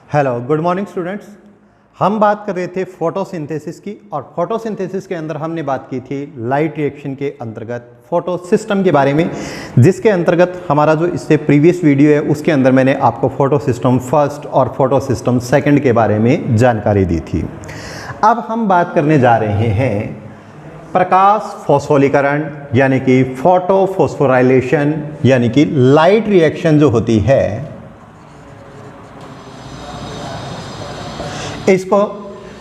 Hello, good morning students. हम बात कर रहे थे फोटोसिंथेसिस की, और फोटोसिंथेसिस के अंदर हमने बात की थी लाइट रिएक्शन के अंतर्गत फोटो सिस्टम के बारे में, जिसके अंतर्गत हमारा जो इससे प्रीवियस वीडियो है उसके अंदर मैंने आपको फोटो सिस्टम फर्स्ट और फोटो सिस्टम सेकंड के बारे में जानकारी दी थी। अब हम बात करने जा रहे हैं प्रकाश फॉस्फोलीकरण यानी कि फोटो फोस्फोराइलेशन, यानी कि लाइट रिएक्शन जो होती है इसको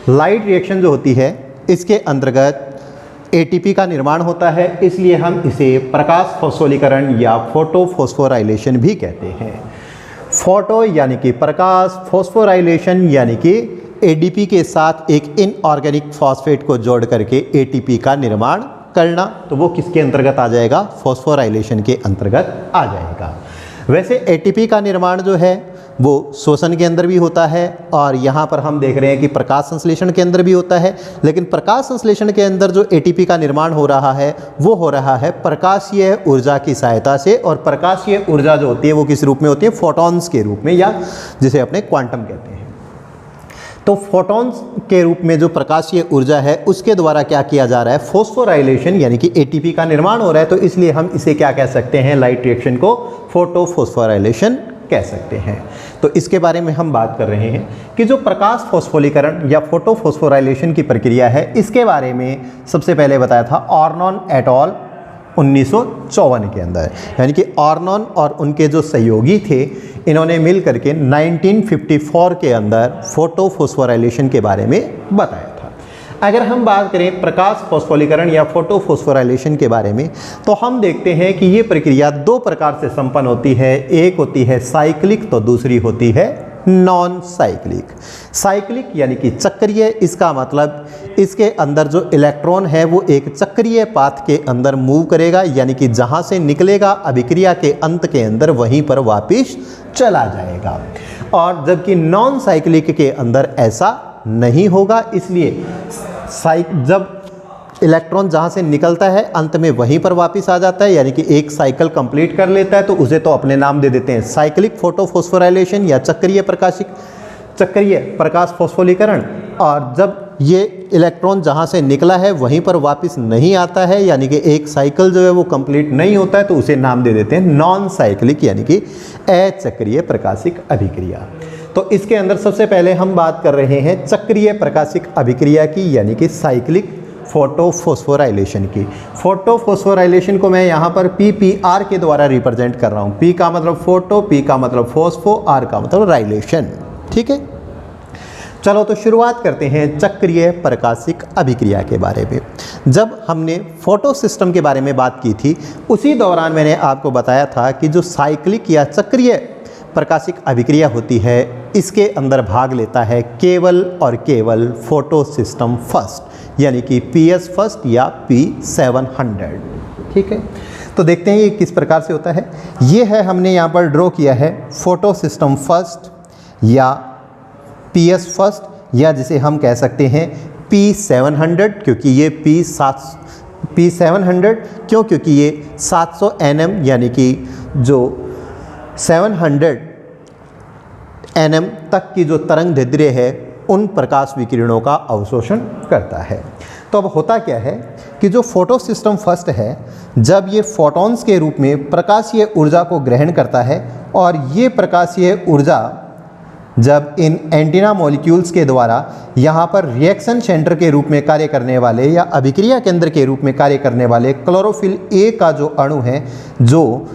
लाइट रिएक्शन जो होती है इसके अंतर्गत एटीपी का निर्माण होता है, इसलिए हम इसे प्रकाश फॉस्फोलीकरण या फोटो फोस्फोराइलेशन भी कहते हैं। फोटो यानी कि प्रकाश, फोस्फोराइलेशन यानी कि एडीपी के साथ एक इनऑर्गेनिक फॉस्फेट को जोड़ करके एटीपी का निर्माण करना, तो वो किसके अंतर्गत आ जाएगा? फॉस्फोराइलेशन के अंतर्गत आ जाएगा। वैसे एटीपी का निर्माण जो है वो श्वसन के अंदर भी होता है, और यहाँ पर हम देख रहे हैं कि प्रकाश संश्लेषण के अंदर भी होता है, लेकिन प्रकाश संश्लेषण के अंदर जो एटीपी का निर्माण हो रहा है वो हो रहा है प्रकाशीय ऊर्जा की सहायता से, और प्रकाशीय ऊर्जा जो होती है वो किस रूप में होती है? फोटॉन्स के रूप में, या जिसे अपने क्वांटम कहते हैं। तो फोटॉन्स के रूप में जो प्रकाशीय ऊर्जा है उसके द्वारा क्या किया जा रहा है? फोस्फोराइलेशन यानी कि एटीपी का निर्माण हो रहा है, तो इसलिए हम इसे क्या कह सकते हैं? लाइट रिएक्शन को फोटो फोस्फोराइलेशन कह सकते हैं। तो इसके बारे में हम बात कर रहे हैं कि जो प्रकाश फॉस्फोलीकरण या फोटो फोस्फोराइलेशन की प्रक्रिया है, इसके बारे में सबसे पहले बताया था ऑर्नॉन एट ऑल 1954 के अंदर, यानी कि ऑर्नॉन और उनके जो सहयोगी थे इन्होंने मिल करके 1954 के अंदर फोटो फोस्फोराइलेशन के बारे में बताया था। अगर हम बात करें प्रकाश फॉस्फोलीकरण या फोटो फोस्फोराइलेशन के बारे में, तो हम देखते हैं कि ये प्रक्रिया दो प्रकार से संपन्न होती है। एक होती है साइक्लिक, तो दूसरी होती है नॉन साइक्लिक। साइक्लिक यानी कि चक्रीय, इसका मतलब इसके अंदर जो इलेक्ट्रॉन है वो एक चक्रीय पाथ के अंदर मूव करेगा, यानी कि जहाँ से निकलेगा अभिक्रिया के अंत के अंदर वहीं पर वापस चला जाएगा। और जबकि नॉन साइक्लिक के अंदर ऐसा नहीं होगा, इसलिए जब इलेक्ट्रॉन जहाँ से निकलता है अंत में वहीं पर वापस आ जाता है, यानी कि एक साइकिल कंप्लीट कर लेता है, तो उसे तो अपने नाम दे देते हैं साइक्लिक फोटो फोस्फोराइलेशन या चक्रीय प्रकाश फॉस्फोलीकरण। और जब ये इलेक्ट्रॉन जहाँ से निकला है वहीं पर वापस नहीं आता है, यानी कि एक साइकिल जो है वो कंप्लीट नहीं होता है, तो उसे नाम दे देते हैं नॉन साइक्लिक यानी कि अचक्रीय प्रकाशिक अभिक्रिया। तो इसके अंदर सबसे पहले हम बात कर रहे हैं चक्रीय प्रकाशिक अभिक्रिया की, यानी कि साइक्लिक फोटो फोस्फोराइलेशन की। फोटो फोस्फोराइलेशन को मैं यहाँ पर PPR के द्वारा रिप्रेजेंट कर रहा हूँ। P का मतलब फोटो, P का मतलब फोस्फो, R का मतलब राइलेशन। ठीक है, चलो तो शुरुआत करते हैं चक्रीय प्रकाशिक अभिक्रिया के बारे में। जब हमने फोटो सिस्टम के बारे में बात की थी उसी दौरान मैंने आपको बताया था कि जो साइक्लिक या चक्रीय प्रकाशिक अभिक्रिया होती है इसके अंदर भाग लेता है केवल और केवल फोटो सिस्टम फर्स्ट, यानी कि PS फर्स्ट या P700। ठीक है, तो देखते हैं ये किस प्रकार से होता है। ये है, हमने यहाँ पर ड्रॉ किया है फोटो सिस्टम फर्स्ट या PS फर्स्ट, या जिसे हम कह सकते हैं P700, क्योंकि ये P700 क्यों? क्योंकि ये 700 nm यानी कि जो 700 nm तक की जो तरंग दैर्ध्य है उन प्रकाश विकिरणों का अवशोषण करता है। तो अब होता क्या है कि जो फोटो सिस्टम फर्स्ट है, जब ये फोटॉन्स के रूप में प्रकाशीय ऊर्जा को ग्रहण करता है, और ये प्रकाशीय ऊर्जा जब इन एंटीना मॉलिक्यूल्स के द्वारा यहाँ पर रिएक्शन सेंटर के रूप में कार्य करने वाले या अभिक्रिया केंद्र के रूप में कार्य करने वाले क्लोरोफिल A का जो अणु है, जो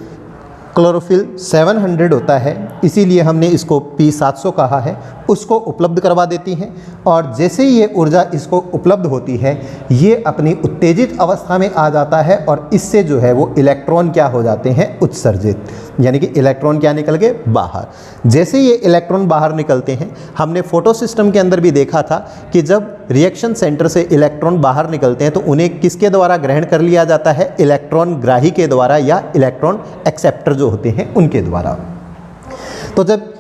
क्लोरोफिल 700 होता है, इसीलिए हमने इसको P700 कहा है, उसको उपलब्ध करवा देती हैं। और जैसे ही ये ऊर्जा इसको उपलब्ध होती है ये अपनी उत्तेजित अवस्था में आ जाता है, और इससे जो है वो इलेक्ट्रॉन क्या हो जाते हैं? उत्सर्जित, यानी कि इलेक्ट्रॉन क्या निकल गए? बाहर। जैसे ये इलेक्ट्रॉन बाहर निकलते हैं, हमने फोटो सिस्टम के अंदर भी देखा था कि जब रिएक्शन सेंटर से इलेक्ट्रॉन बाहर निकलते हैं तो उन्हें किसके द्वारा ग्रहण कर लिया जाता है? इलेक्ट्रॉन ग्राही के द्वारा या इलेक्ट्रॉन एक्सेप्टर जो होते हैं उनके द्वारा। तो जब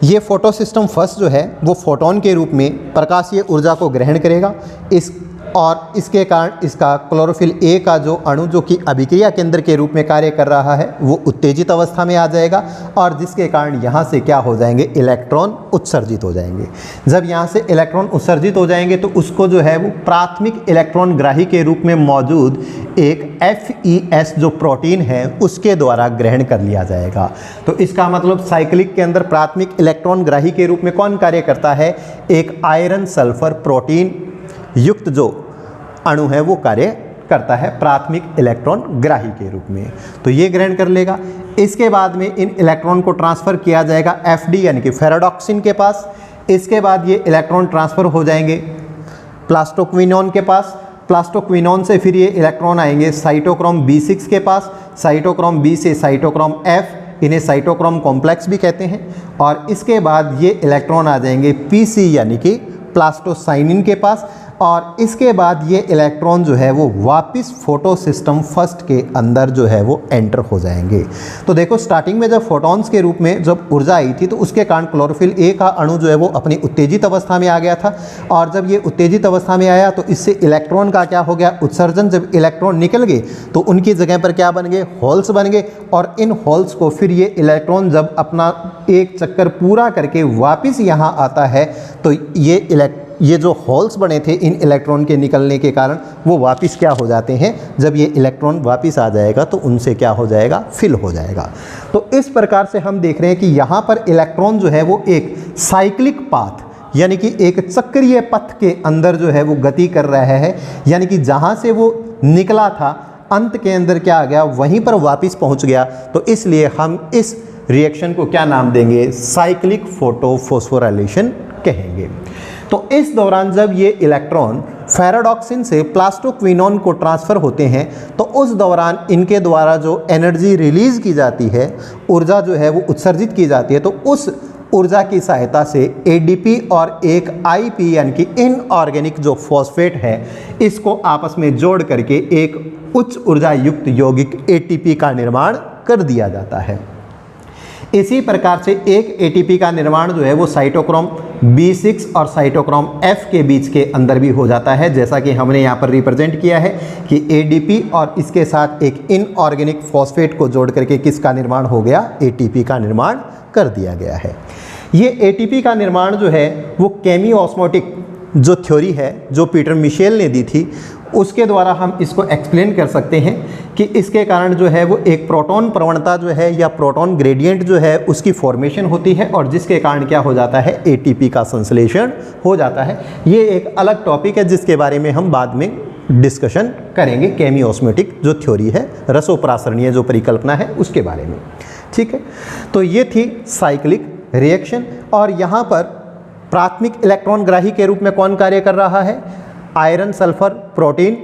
ये फोटो सिस्टम फर्स्ट जो है वो फोटोन के रूप में प्रकाशीय ऊर्जा को ग्रहण करेगा, इस और इसके कारण इसका क्लोरोफिल ए का जो अणु जो कि अभिक्रिया केंद्र के रूप में कार्य कर रहा है वो उत्तेजित अवस्था में आ जाएगा और जिसके कारण यहाँ से क्या हो जाएंगे, इलेक्ट्रॉन उत्सर्जित हो जाएंगे। जब यहाँ से इलेक्ट्रॉन उत्सर्जित हो जाएंगे तो उसको जो है वो प्राथमिक इलेक्ट्रॉन ग्राही के रूप में मौजूद एक FeS जो प्रोटीन है उसके द्वारा ग्रहण कर लिया जाएगा। तो इसका मतलब साइक्लिक के अंदर प्राथमिक इलेक्ट्रॉन ग्राही के रूप में कौन कार्य करता है, एक आयरन सल्फर प्रोटीन युक्त जो अणु है वो कार्य करता है प्राथमिक इलेक्ट्रॉन ग्राही के रूप में। तो ये ग्रहण कर लेगा। इसके बाद में इन इलेक्ट्रॉन को ट्रांसफ़र किया जाएगा FD यानी कि फेराडॉक्सिन के पास। इसके बाद ये इलेक्ट्रॉन ट्रांसफ़र हो जाएंगे प्लास्टोक्विनोन के पास। प्लास्टोक्विनोन से फिर ये इलेक्ट्रॉन आएंगे साइटोक्रोम B6 के पास। साइटोक्रोम B से साइटोक्रोम F, इन्हें साइटोक्रोम कॉम्प्लेक्स भी कहते हैं। और इसके बाद ये इलेक्ट्रॉन आ जाएंगे PC यानी कि प्लास्टोसाइनिन के पास। और इसके बाद ये इलेक्ट्रॉन जो है वो वापस फोटो सिस्टम फर्स्ट के अंदर जो है वो एंटर हो जाएंगे। तो देखो स्टार्टिंग में जब फोटॉन्स के रूप में जब ऊर्जा आई थी तो उसके कारण क्लोरोफिल ए का अणु जो है वो अपनी उत्तेजित अवस्था में आ गया था। और जब ये उत्तेजित अवस्था में आया तो इससे इलेक्ट्रॉन का क्या हो गया, उत्सर्जन। जब इलेक्ट्रॉन निकल गए तो उनकी जगह पर क्या बन गए, होल्स बन गए। और इन होल्स को फिर ये इलेक्ट्रॉन जब अपना एक चक्कर पूरा करके वापस यहाँ आता है तो ये जो होल्स बने थे इन इलेक्ट्रॉन के निकलने के कारण वो वापस क्या हो जाते हैं, जब ये इलेक्ट्रॉन वापस आ जाएगा तो उनसे क्या हो जाएगा, फिल हो जाएगा। तो इस प्रकार से हम देख रहे हैं कि यहाँ पर इलेक्ट्रॉन जो है वो एक साइक्लिक पाथ यानी कि एक चक्रीय पथ के अंदर जो है वो गति कर रहा है। यानी कि जहाँ से वो निकला था अंत के अंदर क्या आ गया, वहीं पर वापस पहुँच गया। तो इसलिए हम इस रिएक्शन को क्या नाम देंगे, साइक्लिक फोटोफॉस्फोराइलेशन कहेंगे। तो इस दौरान जब ये इलेक्ट्रॉन फेराडॉक्सिन से प्लास्टोक्विनोन को ट्रांसफ़र होते हैं तो उस दौरान इनके द्वारा जो एनर्जी रिलीज़ की जाती है, ऊर्जा जो है वो उत्सर्जित की जाती है, तो उस ऊर्जा की सहायता से ADP और एक IP यानी कि इनऑर्गेनिक जो फॉस्फेट है इसको आपस में जोड़ करके एक उच्च ऊर्जा युक्त यौगिक ATP का निर्माण कर दिया जाता है। इसी प्रकार से एक ATP का निर्माण जो है वो साइटोक्रोम B6 और साइटोक्रोम F के बीच के अंदर भी हो जाता है, जैसा कि हमने यहाँ पर रिप्रेजेंट किया है कि ADP और इसके साथ एक इनऑर्गेनिक फॉस्फेट को जोड़ करके किसका निर्माण हो गया, ATP का निर्माण कर दिया गया है। ये ATP का निर्माण जो है वो केमियोस्मोटिक जो थ्योरी है जो पीटर मिशेल ने दी थी उसके द्वारा हम इसको एक्सप्लेन कर सकते हैं कि इसके कारण जो है वो एक प्रोटॉन प्रवणता जो है या प्रोटॉन ग्रेडियंट जो है उसकी फॉर्मेशन होती है और जिसके कारण क्या हो जाता है, ATP का संश्लेषण हो जाता है। ये एक अलग टॉपिक है जिसके बारे में हम बाद में डिस्कशन करेंगे, केमियोस्मोटिक जो थ्योरी है, रसोपरासरणीय जो परिकल्पना है उसके बारे में। ठीक है, तो ये थी साइक्लिक रिएक्शन। और यहाँ पर प्राथमिक इलेक्ट्रॉन ग्राही के रूप में कौन कार्य कर रहा है, आयरन सल्फर प्रोटीन।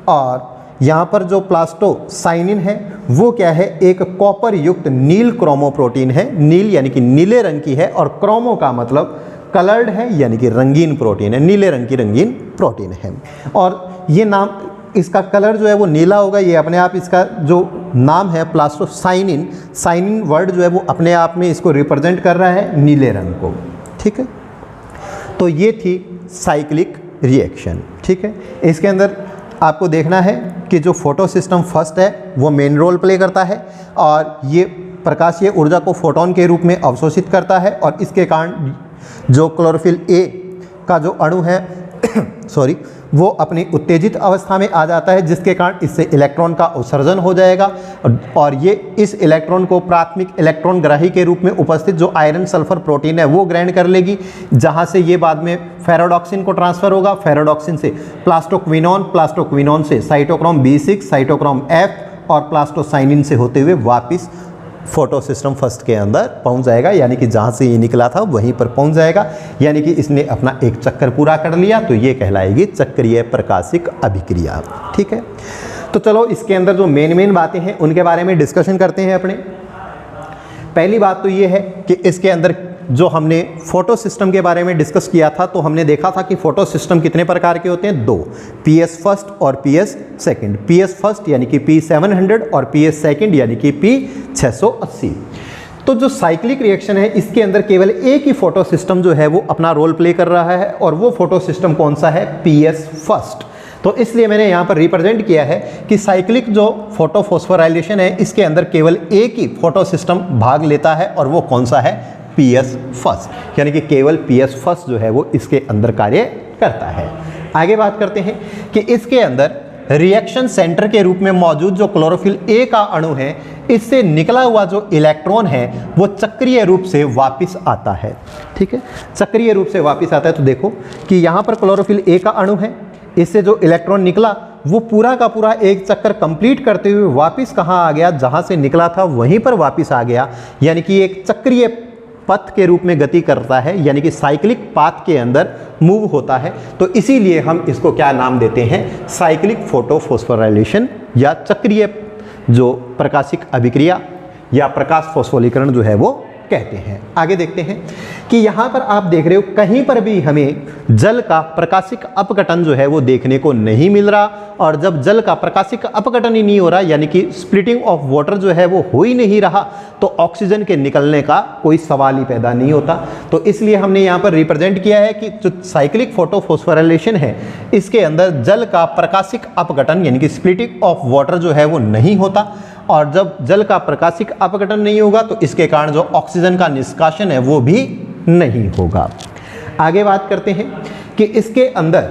और यहाँ पर जो प्लास्टोसाइनिन है वो क्या है, एक कॉपर युक्त नील क्रोमो प्रोटीन है। नील यानी कि नीले रंग की है और क्रोमो का मतलब कलर्ड है यानी कि रंगीन प्रोटीन है, नीले रंग की रंगीन प्रोटीन है। और ये नाम, इसका कलर जो है वो नीला होगा, ये अपने आप इसका जो नाम है प्लास्टोसाइनिन, साइनिन वर्ड जो है वो अपने आप में इसको रिप्रेजेंट कर रहा है नीले रंग को। ठीक है, तो ये थी साइक्लिक रिएक्शन। ठीक है, इसके अंदर आपको देखना है कि जो फोटो सिस्टम फर्स्ट है वो मेन रोल प्ले करता है और ये प्रकाशीय ऊर्जा को फोटोन के रूप में अवशोषित करता है और इसके कारण जो क्लोरोफिल ए का जो अणु है सॉरी वो अपनी उत्तेजित अवस्था में आ जाता है, जिसके कारण इससे इलेक्ट्रॉन का उत्सर्जन हो जाएगा और ये इस इलेक्ट्रॉन को प्राथमिक इलेक्ट्रॉन ग्राही के रूप में उपस्थित जो आयरन सल्फर प्रोटीन है वो ग्रहण कर लेगी, जहां से ये बाद में फेराडॉक्सिन को ट्रांसफर होगा, फेराडॉक्सिन से प्लास्टोक्विनोन, प्लास्टोक्विनोन से साइटोक्रोम B6, साइटोक्रोम F और प्लास्टोसाइनिन से होते हुए वापस फोटो सिस्टम फर्स्ट के अंदर पहुंच जाएगा, यानी कि जहां से ये निकला था वहीं पर पहुंच जाएगा, यानी कि इसने अपना एक चक्कर पूरा कर लिया। तो ये कहलाएगी चक्रीय प्रकाशिक अभिक्रिया। ठीक है, तो चलो इसके अंदर जो मेन बातें हैं उनके बारे में डिस्कशन करते हैं अपने। पहली बात तो ये है कि इसके अंदर जो हमने फोटो सिस्टम के बारे में डिस्कस किया था तो हमने देखा था कि फोटो सिस्टम कितने प्रकार के होते हैं, 2, PS फर्स्ट और PS सेकंड। PS फर्स्ट यानी कि P700 और PS सेकंड यानी कि P680। तो जो साइक्लिक रिएक्शन है इसके अंदर केवल एक ही फोटो सिस्टम जो है वो अपना रोल प्ले कर रहा है और वो फोटो सिस्टम कौन सा है, PS फर्स्ट। तो इसलिए मैंने यहाँ पर रिप्रेजेंट किया है कि साइक्लिक जो फोटोफॉस्फोराइलेशन है इसके अंदर केवल एक ही फोटो सिस्टम भाग लेता है और वो कौन सा है, PS फर्स्ट, यानी कि केवल PS फर्स्ट जो है वो इसके अंदर कार्य करता है। आगे बात करते हैं कि इसके अंदर रिएक्शन सेंटर के रूप में मौजूद जो क्लोरोफिल ए का अणु है, इससे निकला हुआ जो इलेक्ट्रॉन है वो चक्रीय रूप से वापस आता है। ठीक है, चक्रीय रूप से वापस आता है। तो देखो कि यहाँ पर क्लोरोफिल ए का अणु है, इससे जो इलेक्ट्रॉन निकला वो पूरा का पूरा एक चक्कर कंप्लीट करते हुए वापस कहाँ आ गया, जहाँ से निकला था वहीं पर वापस आ गया, यानी कि एक चक्रीय पथ के रूप में गति करता है, यानी कि साइक्लिक पाथ के अंदर मूव होता है। तो इसीलिए हम इसको क्या नाम देते हैं, साइक्लिक फोटोफॉस्फोराइलेशन या चक्रीय जो प्रकाशिक अभिक्रिया या प्रकाश फॉस्फोरीकरण जो है वो कहते हैं। आगे देखते हैं कि यहाँ पर आप देख रहे हो कहीं पर भी हमें जल का प्रकाशिक अपघटन जो है वो देखने को नहीं मिल रहा, और जब जल का प्रकाशिक अपघटन ही नहीं हो रहा, यानी कि स्प्लिटिंग ऑफ वाटर जो है वो हो ही नहीं रहा, तो ऑक्सीजन के निकलने का कोई सवाल ही पैदा नहीं होता। तो इसलिए हमने यहाँ पर रिप्रेजेंट किया है कि जो साइक्लिक फोटोफॉस्फोराइलेशन है इसके अंदर जल का प्रकाशिक अपघटन यानी कि स्प्लिटिंग ऑफ वाटर जो है वो नहीं होता, और जब जल का प्रकाशिक अपघटन नहीं होगा तो इसके कारण जो ऑक्सीजन का निष्कासन है वो भी नहीं होगा। आगे बात करते हैं कि इसके अंदर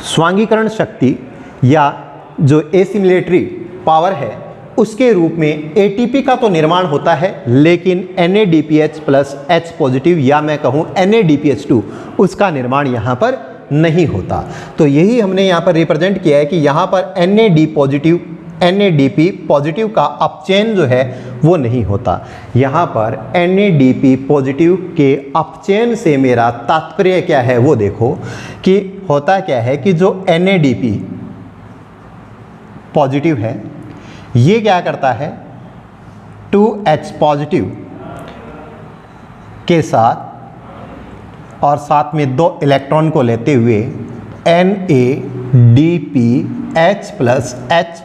स्वांगीकरण शक्ति या जो एसिमिलेटरी पावर है उसके रूप में एटीपी का तो निर्माण होता है, लेकिन NADPH प्लस H पॉजिटिव या मैं कहूँ NADPH2 उसका निर्माण यहाँ पर नहीं होता। तो यही हमने यहाँ पर रिप्रेजेंट किया है कि यहाँ पर NADP पॉजिटिव का अपचयन जो है वो नहीं होता। यहाँ पर NADP पॉजिटिव के अपचयन से मेरा तात्पर्य क्या है वो देखो कि होता क्या है कि जो NADP पॉजिटिव है ये क्या करता है, 2H पॉजिटिव के साथ और साथ में 2 इलेक्ट्रॉन को लेते हुए NADPH प्लस H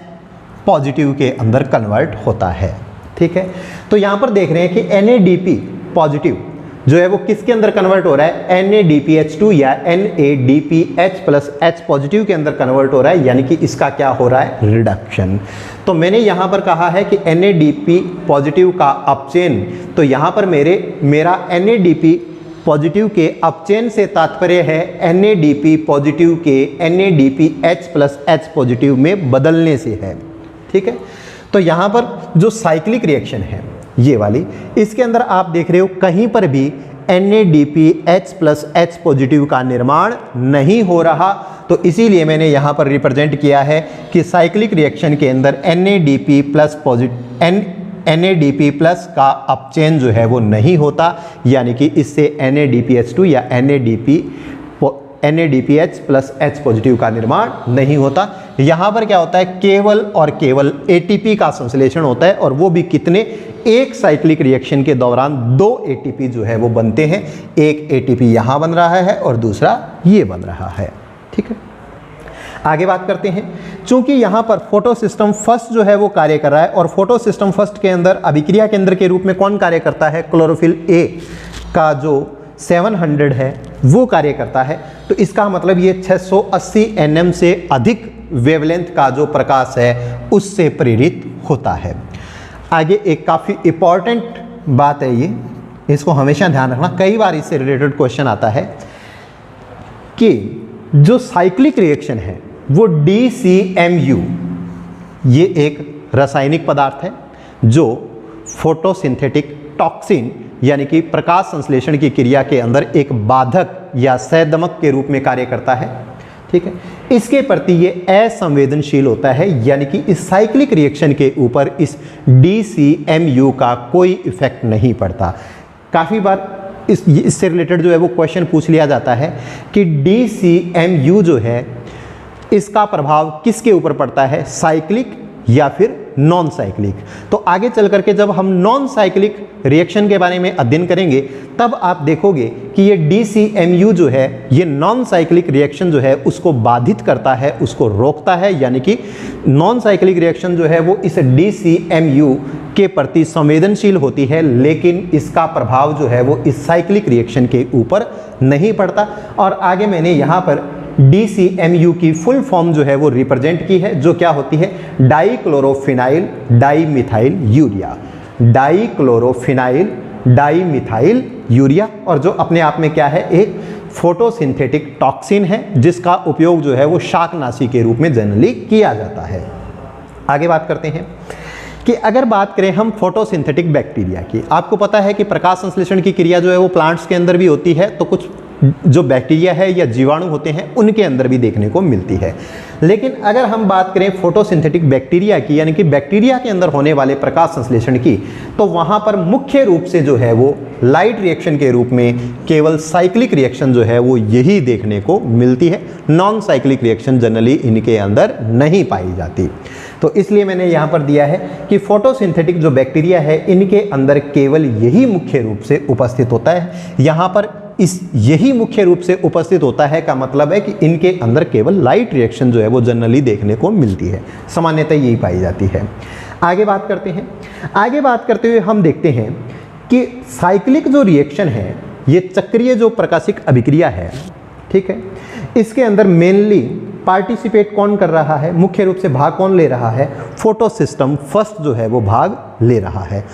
पॉजिटिव के अंदर कन्वर्ट होता है। ठीक है, तो यहाँ पर देख रहे हैं कि NADP पॉजिटिव जो है वो किसके अंदर कन्वर्ट हो रहा है, NADPH2 या NADPH प्लस H पॉजिटिव के अंदर कन्वर्ट हो रहा है, यानी कि इसका क्या हो रहा है, रिडक्शन। तो मैंने यहाँ पर कहा है कि NADP पॉजिटिव का अपचयन, तो यहाँ पर मेरा NADP पॉजिटिव के अपचयन से तात्पर्य है NADP पॉजिटिव के NADPH प्लस H पॉजिटिव में बदलने से है। ठीक है, तो यहाँ पर जो साइक्लिक रिएक्शन है ये वाली, इसके अंदर आप देख रहे हो कहीं पर भी NADPH प्लस H पॉजिटिव का निर्माण नहीं हो रहा। तो इसीलिए मैंने यहाँ पर रिप्रेजेंट किया है कि साइक्लिक रिएक्शन के अंदर NADP प्लस का अपचयन जो है वो नहीं होता, यानी कि इससे NADPH2 या NADPH प्लस H पॉजिटिव का निर्माण नहीं होता। यहाँ पर क्या होता है, केवल और केवल ATP का संश्लेषण होता है, और वो भी कितने, एक साइक्लिक रिएक्शन के दौरान 2 ATP जो है वो बनते हैं। एक ATP यहाँ बन रहा है और दूसरा ये बन रहा है। ठीक है, आगे बात करते हैं। चूंकि यहाँ पर फोटो सिस्टम फर्स्ट जो है वो कार्य कर रहा है, और फोटो सिस्टम फर्स्ट के अंदर अभिक्रिया केंद्र के रूप में कौन कार्य करता है, क्लोरोफिल ए का जो 700 है वो कार्य करता है। तो इसका मतलब ये 680 nm से अधिक वेवलेंथ का जो प्रकाश है उससे प्रेरित होता है। आगे एक काफ़ी इंपॉर्टेंट बात है ये, इसको हमेशा ध्यान रखना, कई बार इससे रिलेटेड क्वेश्चन आता है कि जो साइक्लिक रिएक्शन है वो DCMU, ये एक रासायनिक पदार्थ है जो फोटोसिंथेटिक टॉक्सिन यानी कि प्रकाश संश्लेषण की क्रिया के अंदर एक बाधक या संवेदक के रूप में कार्य करता है। ठीक है, इसके प्रति ये असंवेदनशील होता है, यानी कि इस साइक्लिक रिएक्शन के ऊपर इस DCMU का कोई इफेक्ट नहीं पड़ता। काफ़ी बार इससे रिलेटेड जो है वो क्वेश्चन पूछ लिया जाता है कि DCMU जो है इसका प्रभाव किसके ऊपर पड़ता है, साइक्लिक या फिर नॉन साइक्लिक। तो आगे चल करके जब हम नॉन साइक्लिक रिएक्शन के बारे में अध्ययन करेंगे तब आप देखोगे कि ये DCMU जो है ये नॉन साइक्लिक रिएक्शन जो है उसको बाधित करता है, उसको रोकता है, यानी कि नॉन साइक्लिक रिएक्शन जो है वो इस DCMU के प्रति संवेदनशील होती है, लेकिन इसका प्रभाव जो है वो इस साइक्लिक रिएक्शन के ऊपर नहीं पड़ता। और आगे मैंने यहाँ पर DCMU की फुल फॉर्म जो है वो रिप्रेजेंट की है, जो क्या होती है, डाइक्लोरोफिनाइल डाइमिथाइल यूरिया, डाइक्लोरोफिनाइल डाइमिथाइल यूरिया, और जो अपने आप में क्या है, एक फोटोसिंथेटिक टॉक्सिन है जिसका उपयोग जो है वो शाकनाशी के रूप में जनरली किया जाता है। आगे बात करते हैं कि अगर बात करें हम फोटोसिंथेटिक बैक्टीरिया की, आपको पता है कि प्रकाश संश्लेषण की क्रिया जो है वो प्लांट्स के अंदर भी होती है, तो कुछ जो बैक्टीरिया है या जीवाणु होते हैं उनके अंदर भी देखने को मिलती है। लेकिन अगर हम बात करें फोटोसिंथेटिक बैक्टीरिया की, यानी कि बैक्टीरिया के अंदर होने वाले प्रकाश संश्लेषण की, तो वहाँ पर मुख्य रूप से जो है वो लाइट रिएक्शन के रूप में केवल साइक्लिक रिएक्शन जो है वो यही देखने को मिलती है। नॉन साइक्लिक रिएक्शन जनरली इनके अंदर नहीं पाई जाती। तो इसलिए मैंने यहाँ पर दिया है कि फोटोसिंथेटिक जो बैक्टीरिया है इनके अंदर केवल यही मुख्य रूप से उपस्थित होता है। यहाँ पर इस यही मुख्य रूप से उपस्थित होता है का मतलब है कि इनके अंदर केवल लाइट रिएक्शन जो है वो जनरली देखने को मिलती है, सामान्यतः यही पाई जाती है। आगे बात करते हैं। आगे बात करते हुए हम देखते हैं कि साइक्लिक जो रिएक्शन है, ये चक्रीय जो प्रकाशिक अभिक्रिया है, ठीक है, इसके अंदर मेनली पार्टिसिपेट कौन कर रहा है, मुख्य रूप से भाग कौन ले रहा है, फोटोसिस्टम फर्स्ट जो है वो भाग ले रहा है।